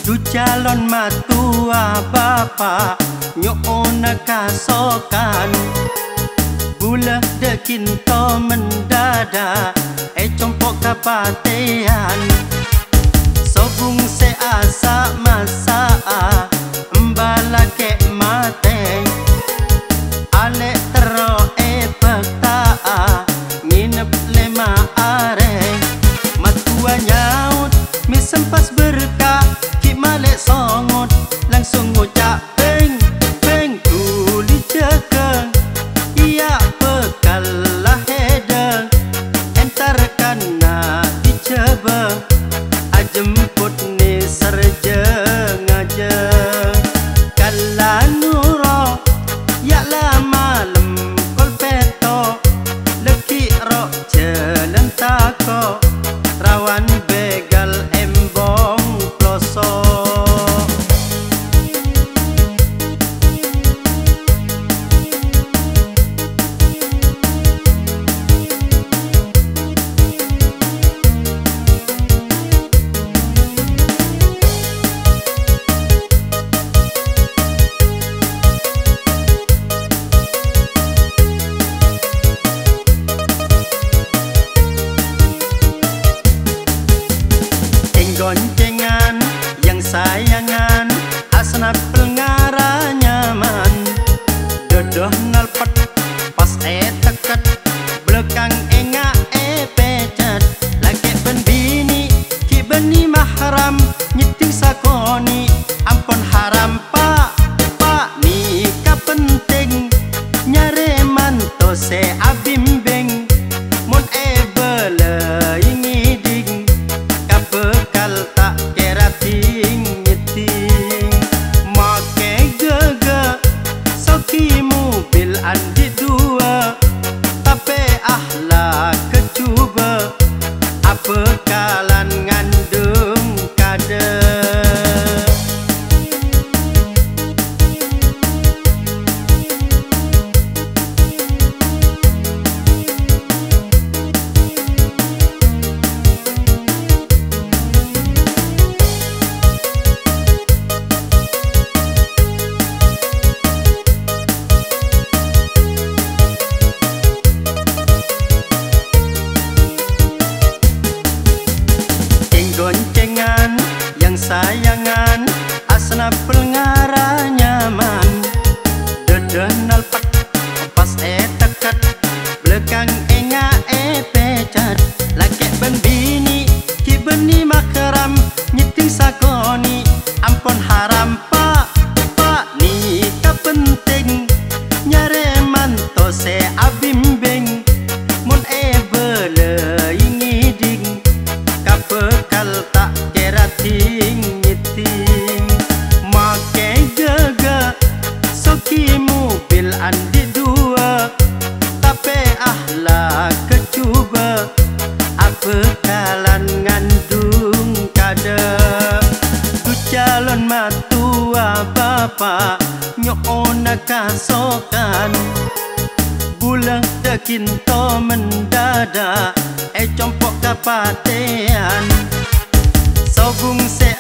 Du calon matua bapa nyoona kasokan Bula dekin to mendada compok kapatean Sobung se asa masaa Mbala ke mate Ale tero pektaa Nginep lema are Matua nyaut mi sempas berkah Ki malek songot langsung ngucap peng peng tuli cekeng Iya bekal lah hedeng Entar kana dicoba Ajemput ni serjeng aja Kala nuro yaklah malam kolpeto Leki rok celentako Rawan begal embong plosok Goncengan yang sayangan asna pelngara nyaman Dodoh nalpat pas tekat belakang enga pecet Lagi ben bini ki beni mahram nyeting sakoni Ampun haram pak nikah penting Nyare manto se abimbing Mun bele ingiding Bekal tak kira ting-ting Make gege Soki mobil andi dua Tapi ahlak kecuba Apa kalan ngandung kada Goncengan yang sayangan asna pelngara nyaman Dodoh nalpat pas tekat belakang enga pecat Laki ben bini ki beni makram nyeting sakoni Ampun haram pak nikah penting Nyare manto se abimbing Mun bele ingiding Bekal tak kira ting-ting Make gege Soki mobil andi dua Tapi ahlak kecuba Apa kalan ngandung kada Du calon matua bapa nyoona kasokan Bulan dekin to mendada compok kapatean Sobung se